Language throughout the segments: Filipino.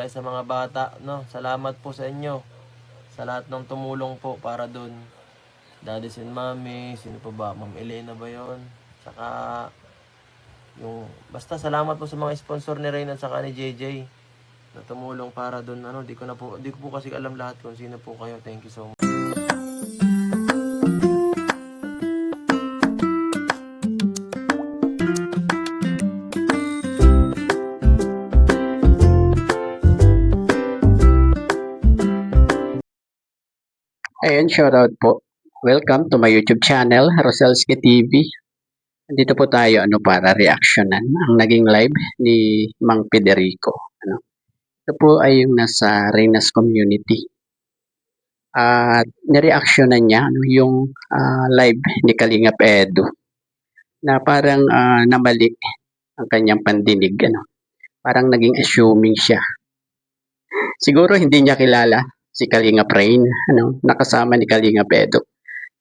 sa mga bata, no? Salamat po sa inyo. Sa lahat ng tumulong po para dun. Daddy and Mommy, sino pa ba? Ma'am Elena ba yun? Saka, basta salamat po sa mga sponsor ni Rain at saka ni JJ na tumulong para dun. Di ko po kasi alam lahat kung sino po kayo. Thank you so much. Ayan, shoutout po. Welcome to my YouTube channel, Roselski TV. Dito po tayo para reactionan ang naging live ni Mang Federico. Ito po ay yung nasa Reynas Community. At nireactionan niya yung live ni Kalingap Edu na parang namali ang kanyang pandinig. Parang naging assuming siya. Siguro hindi niya kilala si Kalingap Rain, nakasama ni Kalingap Edu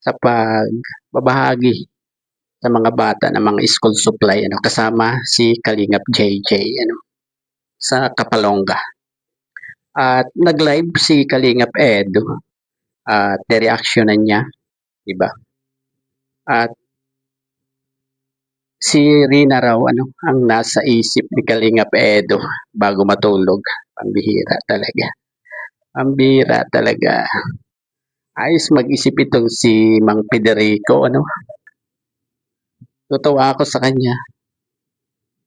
sa pagbabahagi sa mga bata ng mga school supply, kasama si Kalingap JJ, sa Kapalonga. At nag-live si Kalingap Edu at reactionan niya, di ba? At si Rina raw, ang nasa isip ni Kalingap Edu bago matulog. Pambihira talaga. Pambihira talaga. Ayos mag-isip itong si Mang Federico, Tutuwa ako sa kanya.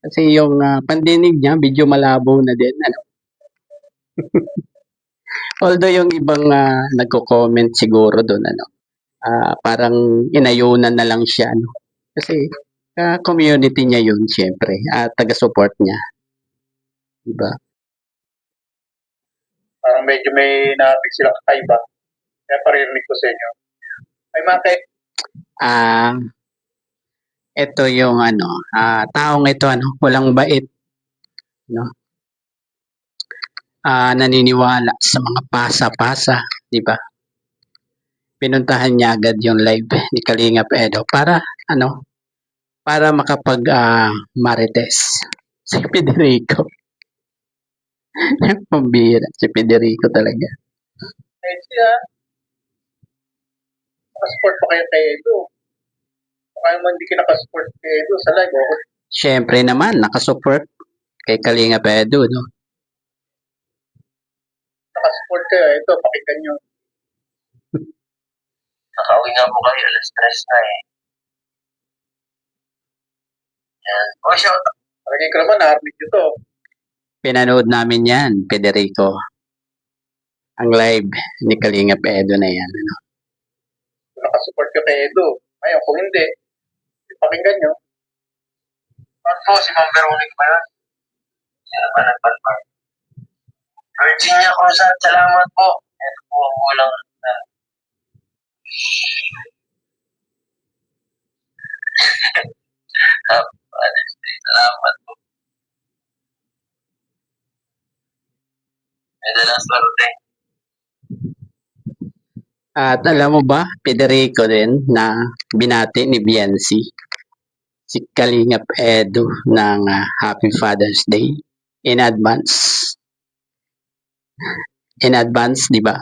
Kasi yung pandinig niya, medyo malabo na din. Although yung ibang nagko-comment siguro doon, parang inayunan na lang siya. Kasi community niya yun, siyempre. Taga-support niya. Diba? Parang medyo may nabig sila kakaiba. Kaya paririnig ko sa inyo. Ay, Mate. Ito yung taong ito, walang bait. Naniniwala sa mga pasa-pasa, di ba? Pinuntahan niya agad yung live ni Kalingap Edu para para makapag marites si Federico. Pambira si Federico talaga. Eh, siya. Nakasupport pa kayo kay Edu. Kaya mo hindi ka nakasupport kay Edu sa live, okay? Siyempre naman, nakasupport kay Kalingap Edu, no? Nakasupport kayo, ito, pakinggan nyo. Nakauwi nga po kayo, alas 3 na eh. Yan. Oh, shout out. Palagay ko naman, narinig nyo to. Pinanood namin yan, Federico. Ang live ni Kalingap Edu na yan. Kung nakasupport kayo kay Edu. Ngayon, kung hindi, pakinggan nyo. Ano po, si Ma'am Veronica ba yun? Siya naman nagpalpar. Virginia Cruzat, salamat po. Ito po ang walang salamat po. Ito lang swerte. At alam mo ba, Federico din, na binati ni Biancy si Kalingap Edu ng Happy Father's Day in advance. In advance, di ba?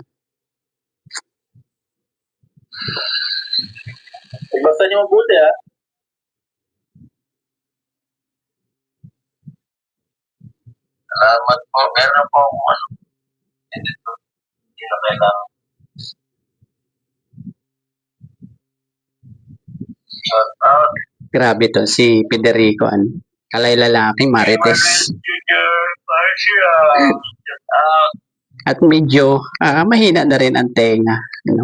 Basta nyo mabuti, ha? Salamat po. Meron po ako hindi na kailangan. Shout out. Grabe to, si Federico, kalay lalaki, marites. At medyo mahina na rin ang tenga. Yan,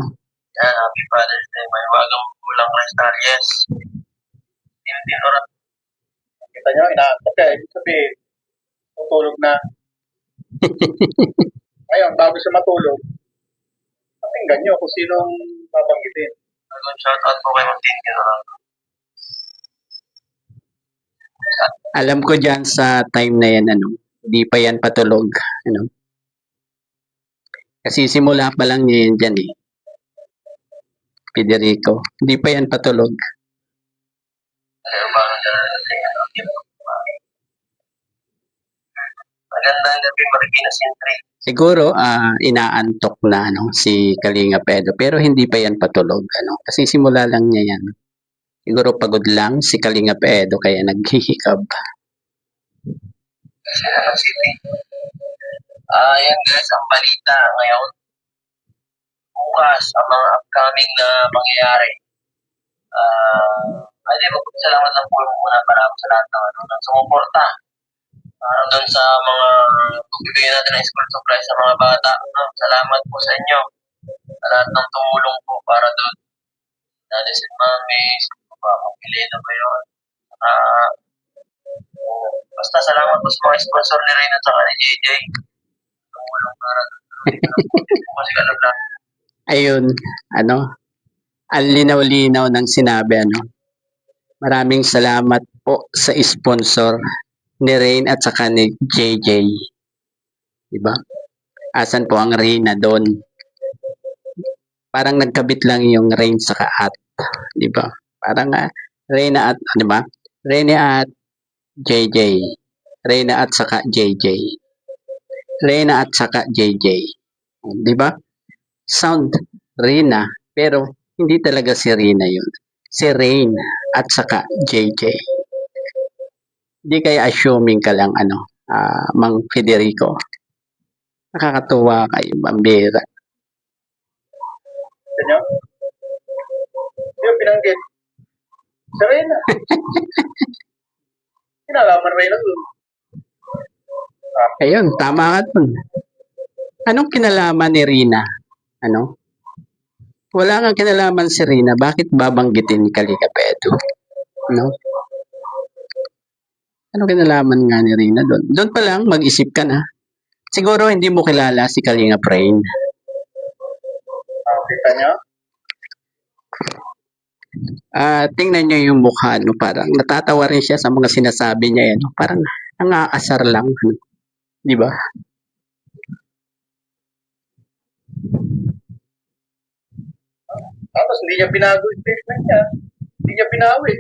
Happy Father's Day. May wagang kulang Star, yes. Hindi ko rin. Kita nyo, inaantok kayo. Ibig sabihin, tutulog na. Ngayon, bago siya matulog, pakinggan nyo kung sinong babanggitin. Shout out po kay Martin Ronaldo. Alam ko dyan sa time na yan, hindi pa yan patulog. Kasi simula pa lang niya yan dyan eh. Federico, hindi pa yan patulog. Ayaw ba nang dyan natin? Magandang gabi, Marikina Sentry. Siguro inaantok na si Kalinga Pedro pero hindi pa yan patulog kasi simula lang niya yan. Siguro pagod lang si Kalinga Pedro kaya naghihikab. City. Yan guys, ang balita ngayon. Bukas, ang mga upcoming na mangyayari. Salamat lang po muna para sa lahat ng sumuporta. Doon sa mga pagbibigyan natin ng school supplies sa mga bata. Salamat po sa inyo. Sa lahat ng tumulong po para doon. Daddy si Mami, pamili na ba yun? Basta salamat po sa mga sponsor ni Reyna at saka ni JJ. Tumulong para doon. Kasi alam na. Ayun, ang linaw-linaw ng sinabi Maraming salamat po sa sponsor ni Rain at saka ni JJ. Diba? Asan po ang Reyna doon? Parang nagkabit lang yung Rain saka at. Diba? Parang Reyna at, diba? Reyna at JJ. Reyna at saka JJ. Reyna at saka JJ. Diba? Sound Reyna, pero hindi talaga si Reyna yun. Si Rain at saka JJ. Hindi kaya assuming ka lang Mang Federico. Nakakatuwa kayo, Bambira. Inyo? Yung pinanggit. Sa Reyna. Kinalaman Reyna doon. Ayun, tama ka dun. Anong kinalaman ni Rina? Wala nga kinalaman si Rina. Bakit babanggitin ni Kalinga Pedro? Anong kinalaman nga ni Rina doon? Doon pa lang, mag-isip ka na. Siguro hindi mo kilala si Kalinga Brain. Kita nyo? Tingnan nyo yung mukha, parang natatawa rin siya sa mga sinasabi niya. Parang nangaasar lang. Di ba? Tapos hindi niya binago yung statement niya. Hindi niya binawi.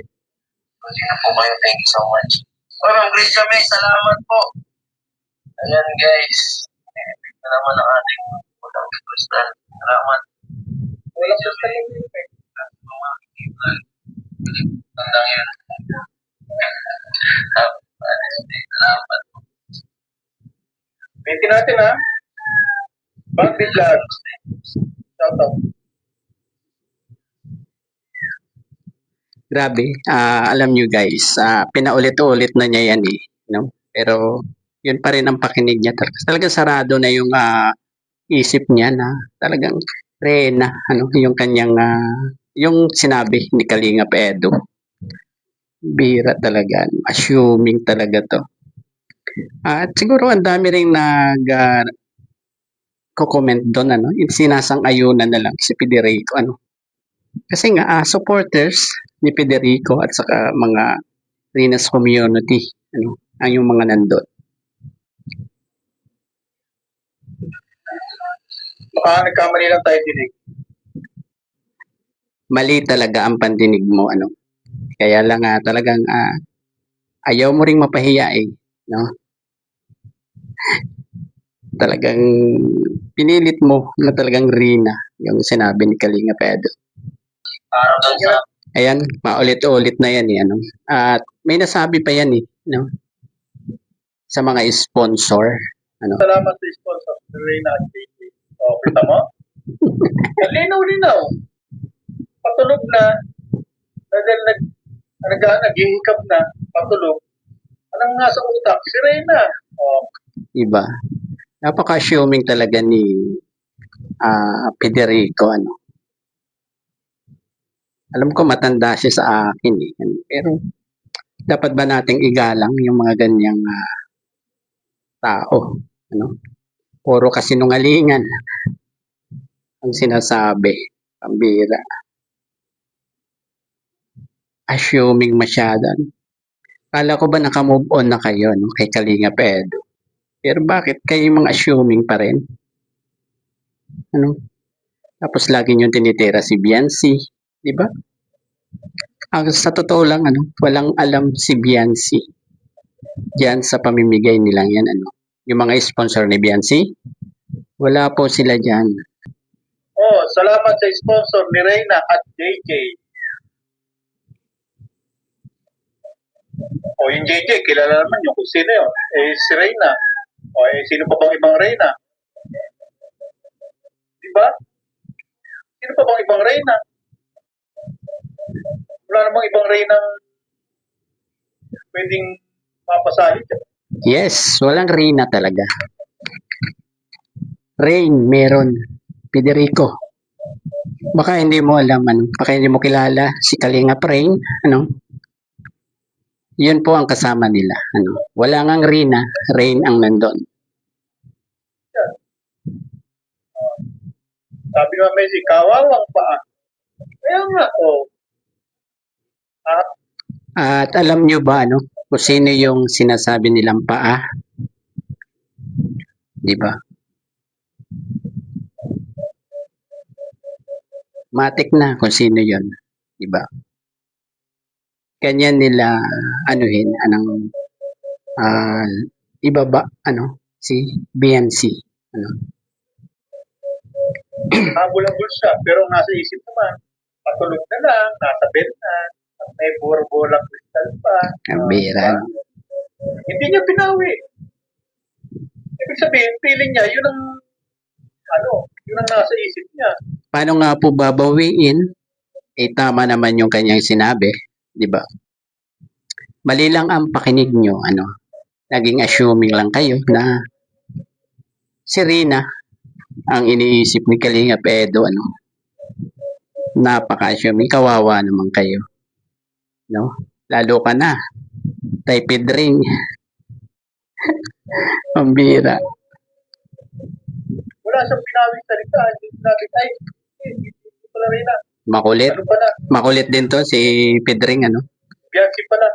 Kasi na po kayo, thank you so much. Ma'am Grace May, salamat po. Ayan guys. Ito naman ang ating unang kristal. Salamat. Walang kristal yung Tandang yun. Salamat po. Bitin natin ha. Bangdi Vlog. Shout out. Grabe. Alam nyo guys, pinaulit-ulit na niya yan Pero yun pa rin ang pakinig niya. Talagang sarado na yung isip niya na talagang Reyna, yung kanyang, yung sinabi ni Kalinga Pedro. Bira talaga. Assuming talaga to. At siguro ang dami ring comment doon, yung sinasang-ayunan na lang si Federico, Kasi nga, supporters ni Federico at saka mga Reyna's community, ang yung mga nandun. Baka nagkamali lang tayo dinig. Mali talaga ang pandinig mo, Kaya lang talagang ayaw mo ring mapahiya Talagang pinilit mo na talagang Reyna yung sinabi ni Kalinga Pedro. Ayan, maulit-ulit na yan At may nasabi pa yan sa mga sponsor. Salamat sa sponsor. Reyna at JJ. Kita mo? Linaw-linaw. Patulog na. Naghihikab na. Patulog. Anong nasa utak? Si Reyna. Iba. Napaka-assuming talaga ni Federico, Alam ko matanda siya sa akin Pero dapat ba nating igalang yung mga ganyang tao, Puro kasinungalingan ang sinasabi. Pambira. Assuming masyado. Kala ko ba naka-move on na kayo kay Kalinga Pedro? Pero bakit kayo mga assuming pa rin? Tapos lagi nyo tinitira si Biancy, di ba? Sa totoo lang, walang alam si Biancy. Diyan sa pamimigay nilang yan, Yung mga sponsor ni Biancy, wala po sila dyan. Oh, salamat sa sponsor ni Reyna at JJ. O yung JJ, kilala naman yung kung sino yun. Eh, si Reyna. O sino pa bang ibang Reyna? Diba? Sino pa bang ibang Reyna? Wala namang ibang Reyna pwedeng mapasali dyan. Yes, walang Reyna talaga. Rain, meron. Federico. Baka hindi mo alam, baka hindi mo kilala si Kalingap Rain, Yun po ang kasama nila, Wala ngang Reyna, Rain ang nandun. Sabi nga Messi, kawawang paa. Kaya nga, At alam nyo ba, kung sino yung sinasabi nilang paa? Di ba? Matik na kung sino yon, di ba? Kanya nila ibaba si BNC, habol-habol siya, pero nasa isip naman, patulog na lang, nasa bed na, at may bola kristal pa. Ang bira. Hindi niya pinawi. Ibig sabihin, feeling niya, yun ang nasa isip niya. Paano nga po babawiin? Tama naman yung kanyang sinabi, di ba? Mali lang ang pakinig nyo, naging assuming lang kayo na si Reyna ang iniisip ni Kalingap Edo, napaka-assuming, kawawa naman kayo, lalo ka na, typed ring. Ang bira. Wala siyang pinawing salita, hindi sinabi, hindi pala Reyna. Makulit. Ano pala? Makulit din to si Pedring, Bianchi pala.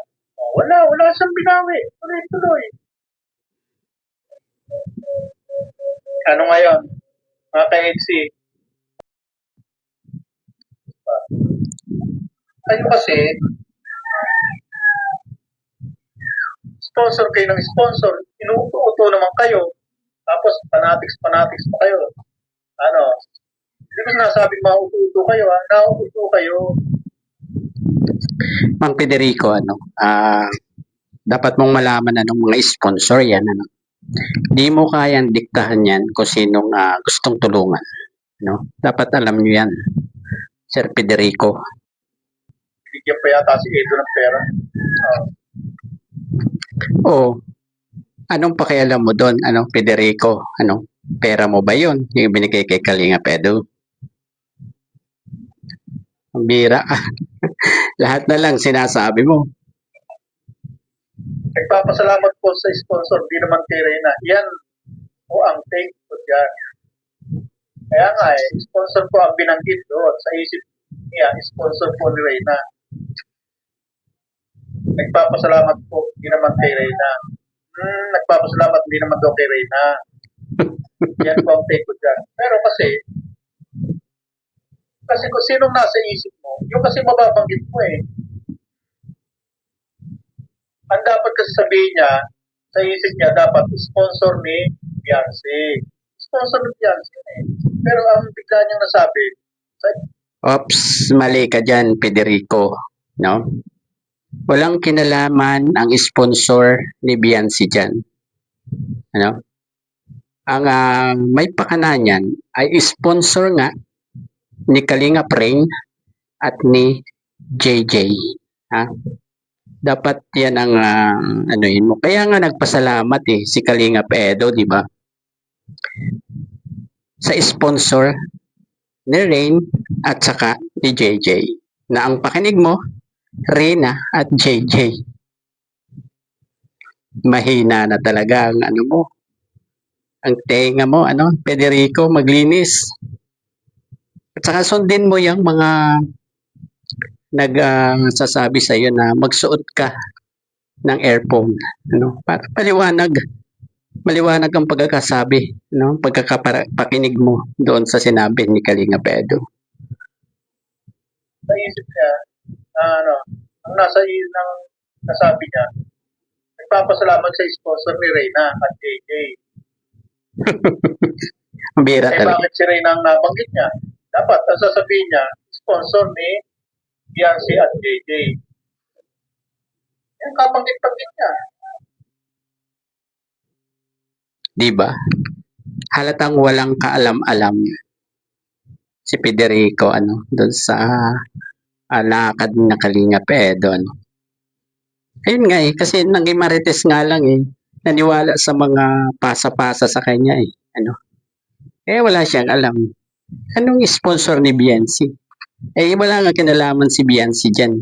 Wala siyang binawi. Tuloy-tuloy. Ano ngayon? Mga ka-EDC. Kayo kasi, sponsor kayo ng sponsor. Inuuto naman kayo. Tapos, fanatics pa kayo. Hindi ko sinasabi mauuto kayo, ha? Nauuto kayo. Mang Federico, dapat mong malaman mga sponsor yan, Di mo kayang diktahan yan kung sinong gustong tulungan, Dapat alam nyo yan, Sir Federico. Bigyan pa yata si Edo ng pera. Anong pakialam mo doon, Federico? Pera mo ba yun? Yung binigay kay Kalingap Edo? Ang bira. Lahat na lang sinasabi mo. Nagpapasalamat po sa sponsor, di naman kay Reyna. Yan po ang take ko dyan. Kaya nga sponsor po ang binanggit doon. Sa isip niya, sponsor po ni Reyna. Nagpapasalamat po, di naman kay Reyna. Nagpapasalamat, di naman daw kay Reyna. Yan po ang take ko dyan. Pero kasi kung sinong nasa isip mo, yung kasi mababanggit mo Ang dapat kasi sabihin niya, sa isip niya, dapat sponsor ni Biancy. Sponsor ni Biancy Pero ang bigla niyang nasabi, Ops, mali ka dyan, Federico. Walang kinalaman ang sponsor ni Biancy dyan. Ang may pakana niyan ay sponsor nga ni Kalingap Rain at ni JJ. Dapat yan ang anuhin mo. Kaya nga nagpasalamat si Kalingap Edo, di ba? Sa sponsor ni Rain at saka ni JJ. Na ang pakinig mo, Reyna at JJ. Mahina na talaga ang mo. Ang tenga mo, Federico, maglinis. At saka sundin mo yung mga nagsasabi sa iyo na magsuot ka ng earphone, para maliwanag ang pagkakasabi, pagkakapakinig mo doon sa sinabi ni Kalingap Edo. Sa isip niya, ang nasabi niya, nagpapasalamat sa sponsor ni Reyna at JJ. Ang bira Eh, talaga. bakit si Reyna ang nabanggit niya? Dapat, ang sasabihin niya, sponsor ni BRC at JJ. Yung kabanggit-banggit niya. Di ba? Halatang walang kaalam-alam si Federico doon sa lakad na Kalingap doon. Ayun nga kasi naging marites nga lang naniwala sa mga pasa-pasa sa kanya wala siyang alam. Anong sponsor ni Bianci? Wala nga kinalaman si Bianci dyan.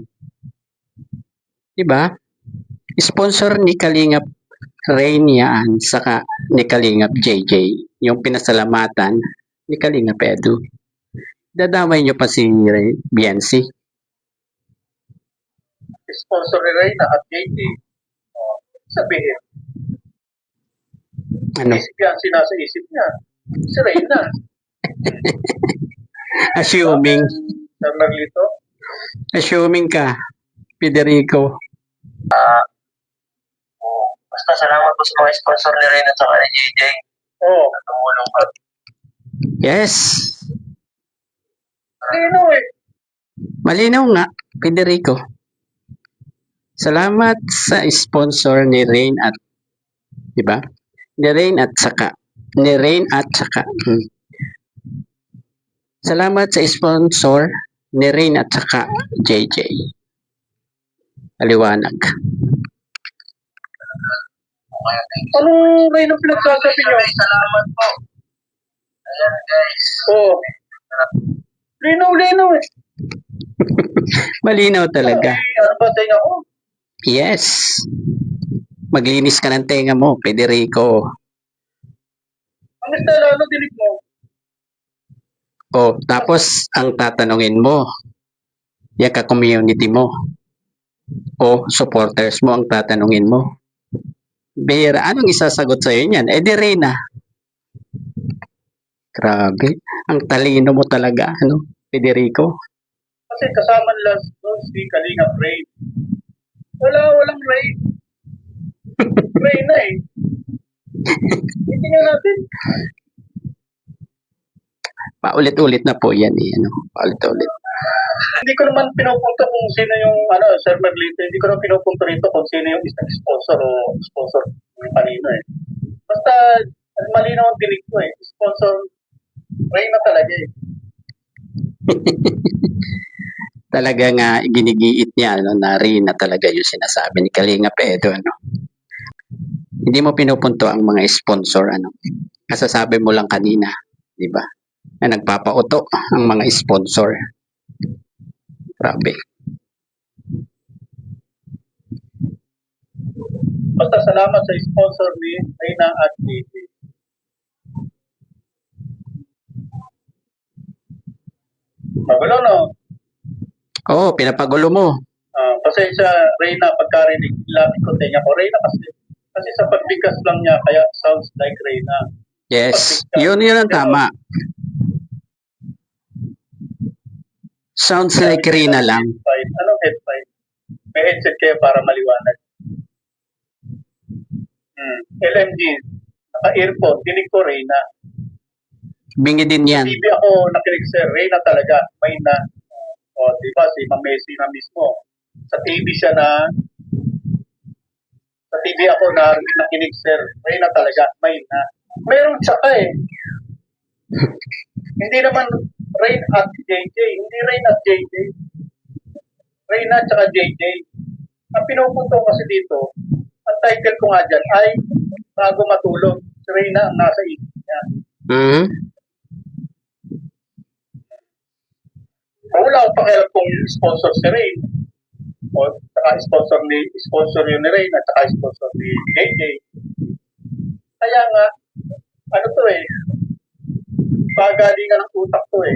Diba? Sponsor ni Kalingap Rain yan, saka ni Kalingap JJ. Yung pinasalamatan ni Kalingap Edu. Dadamay nyo pa si Bianci. Sponsor ni Reyna at JJ. Oh, sabihin, Ano? isip yan, sinasa isip niya. Si Reyna. Assuming Sir Merlito. Assuming ka, Federico. Basta salamat po sa mga sponsor ni Reyna at saka ni JJ. Oo. Tumulong pa. Yes. Lino eh. Malinaw nga, Federico. Salamat sa sponsor ni Rain at, di ba? Ni Rain at saka. Salamat sa sponsor ni Rain at saka JJ. Aliwanag. Anong Reyna pinagsasabi niyo? Salamat po. Ayan guys. Oo. Lino eh. Malinaw talaga. Ano ba tayo ako? Yes. Maglinis ka ng tenga mo, Federico. Ang estela, ano dinig mo? Tapos ang tatanungin mo, yung ka-community mo, supporters mo ang tatanungin mo. Bera, anong isasagot sa'yo niyan? Di Reyna. Grabe. Ang talino mo talaga, Federico. Kasi kasama nila doon si Kalingap Rain. Walang Rain. Reyna eh. Hindi nga natin. Paulit-ulit na po yan paulit-ulit. Hindi ko naman pinupunta kung sino yung Sir Merlito. Hindi ko naman pinupunta rito kung sino yung isang sponsor o sponsor yung kanino eh. Basta malinaw ang tinig ko eh. Sponsor Reyna talaga eh. Talaga nga ginigiit niya na Reyna talaga yung sinasabi ni Kalingap Edo Hindi mo pinupunto ang mga sponsor Kasasabi mo lang kanina, di ba? Na nagpapauto ang mga sponsor. Grabe. Basta salamat sa sponsor ni Reyna at JJ. Magulo no? Pinapagulo mo. Pasensya Reyna pagkarinig labi ko tenga ko Reyna kasi sa pagbigkas lang niya kaya sounds like Reyna. Yes. Yun ang tama. Sounds like Reyna lang. Anong headphone? May headset kayo para maliwanag. LMG. Naka-earphone. Dinig ko Reyna. Bingi din yan. TV ako nakinig sir. Reyna talaga. May na. Diba si Ma'am Messi na mismo. Sa TV siya sa TV ako nakinig sir. Reyna talaga. May na. Meron tsaka eh. Hindi naman Rain at JJ. Hindi Rain at JJ. Reyna at saka JJ. Ang pinupunto kasi dito, ang title ko nga dyan ay Bago Matulog. Si Reyna ang nasa isip niya. Wala akong pakialam kung sponsor si Rain. O saka sponsor yun ni Rain at saka sponsor ni JJ. Kaya nga, pagalingan ng utak to eh.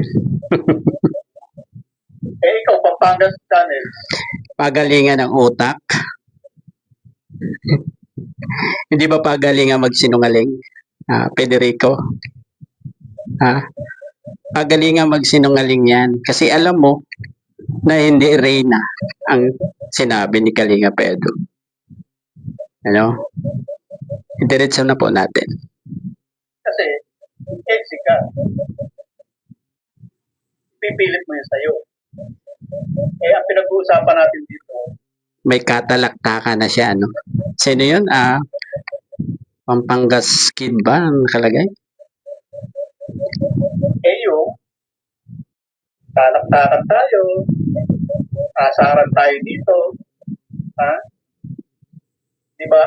Ikaw, Pampangas Channel. Pagalingan ng utak. Hindi ba pagalingan magsinungaling? Federico? Pagalingan magsinungaling yan. Kasi alam mo na hindi Reyna ang sinabi ni Kalinga Pedro. Diretso na po natin. Kasi, edgy ka. Pipilit mo yun sa'yo. Eh, ang pinag-uusapan natin dito, May katalaktakan na siya, ano? Sino yun? Pampangas Kid ba ang nakalagay? eh yung, talaktakan tayo, asaran tayo dito, ha? Di ba?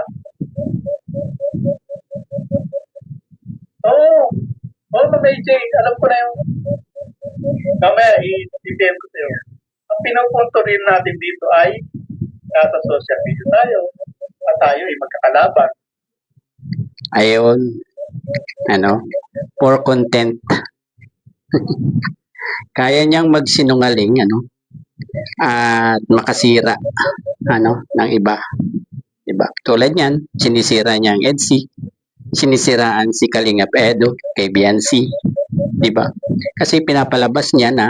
Oo, Ma'am AJ, alam ko na yung, mamaya i-DM ko sa'yo. Ang pinupunto rin natin dito ay, nasa social media tayo, at tayo ay magkakalaban. Ayun. Ano? For content. Kaya niyang magsinungaling, ano? At makasira, ano, ng iba. Diba? Tulad niyan, sinisira niya ang EDSI. Sinisiraan si Kalingap Edo kay BNC. Diba? Kasi pinapalabas niya na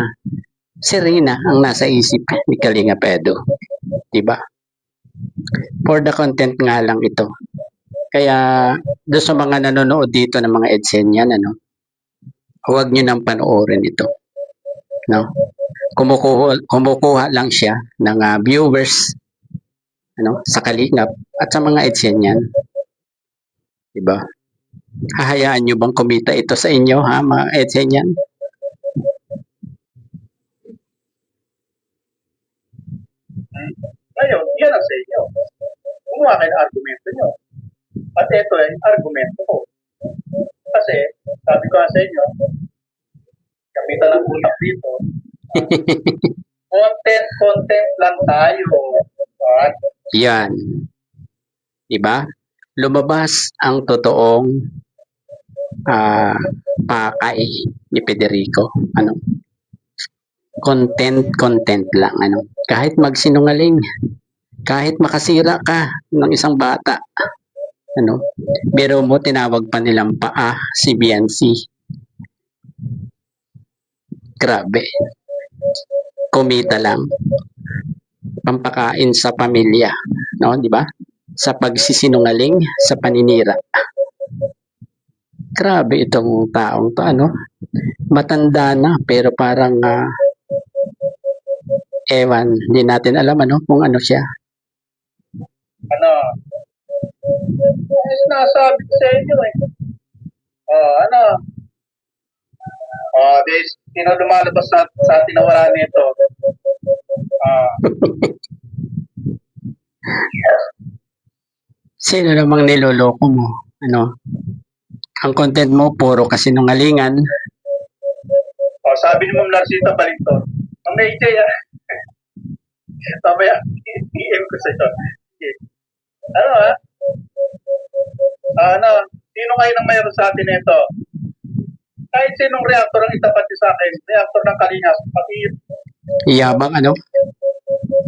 si Rina ang nasa isip ni Kalingap Edo. Diba? For the content nga lang ito. Kaya doon sa mga nanonood dito ng mga EDSEN yan, ano, huwag nyo nang panoorin ito. No? Kumukuha lang siya ng viewers, ano, sa Kalingap at sa mga EDSEN yan. Diba? Hahayaan nyo bang kumita ito sa inyo, ha, mga EDSEN yan? Ngayon, yan ang sa inyo. Kumuha kayo ng argumento nyo. At ito ay argumento ko. Kasi, sabi ko nga sa inyo, kapitan ng utak dito, content lang tayo. At Yan. Diba? Lumabas ang totoong pakay ni Federico. Ano? Content lang. Ano? Kahit magsinungaling, kahit makasira ka ng isang bata, ano? Pero mo tinawag pa nilang paa si BNC. Grabe. Kumita lang. Pampakain sa pamilya, no, di ba? Sa pagsisinungaling, sa paninira. Grabe itong taong to, ano? Matanda na pero parang ewan, hindi natin alam ano kung ano siya. ano, sinasabi ko sa inyo eh. Ano, sino lumalabas sa tinawaran nito? Sino namang niloloko mo? Ano? Ang content mo puro kasinungalingan. Sabi ni Ma'am Narcita Balinton, Ma'am AJ mamaya, i-PM ko sa iyo. Ano ano, sino kayo nang mayroon sa atin ito? Kahit sinong reactor ang itapat niyo sa akin, reactor ng Kalingas, pati Yabang ano?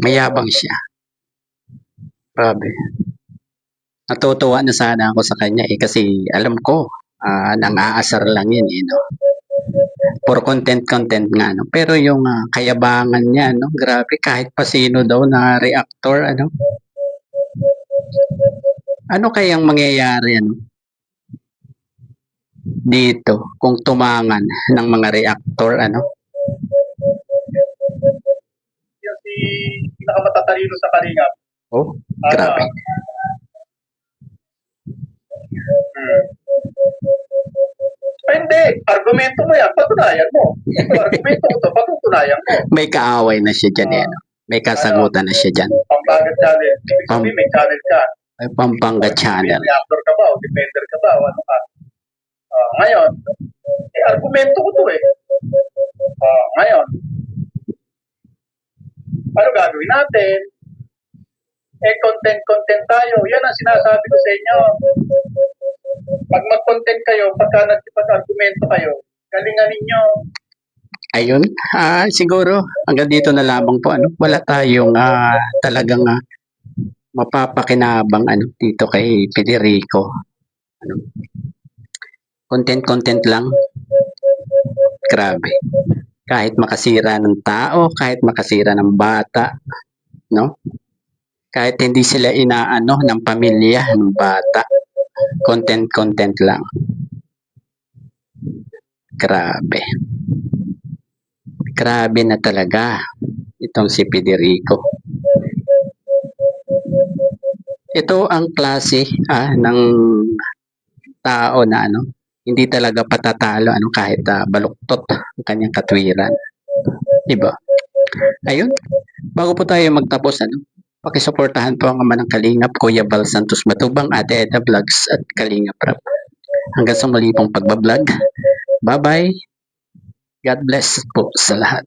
Mayabang siya. Grabe. Natutuwa na sana ako sa kanya kasi alam ko nang-aasar lang yun no? For content nga no? Pero yung kayabangan niya no? Grabe kahit pa sino daw na reactor ano kayang mangyayari ano? Dito kung tumangan ng mga reactor ano? yung si pinakamatatalino sa Kalingap. Oh, grabe. Hindi, argumento mo yan, patunayan mo. Ito, argumento ko to, patutunayan mo. May kaaway na siya dyan no? May kasagutan na siya dyan. Pampangat channel. Ibig sabihin, may channel ka. May Pampanga channel. Reactor ka ba o defender ka ba o ano ka? Ngayon, argumento ko to eh. Ngayon, ano gagawin natin? Content tayo. Yan ang sinasabi ko sa inyo. Pag mag-content kayo, pagka nagpag-argumento kayo, galingan ninyo. Ayun, siguro hanggang dito na lamang po ano. Wala tayong talagang mapapakinabang ano dito kay Federico. Ano? Content lang. Grabe. Kahit makasira ng tao, kahit makasira ng bata, no? Kahit hindi sila inaano ng pamilya ng bata. Content lang. Grabe. Grabe na talaga itong si Federico. Ito ang klase ng tao na hindi talaga patatalo kahit baluktot ang kanyang katwiran. Diba? Ayun. Bago po tayo magtapos, pakisuportahan po ang ama ng Kalingap, Kuya Val Santos Matubang, Ate Eda Vlogs at Kalingap Rap. Hanggang sa muli pong pagbablog. Bye-bye. God bless po sa lahat.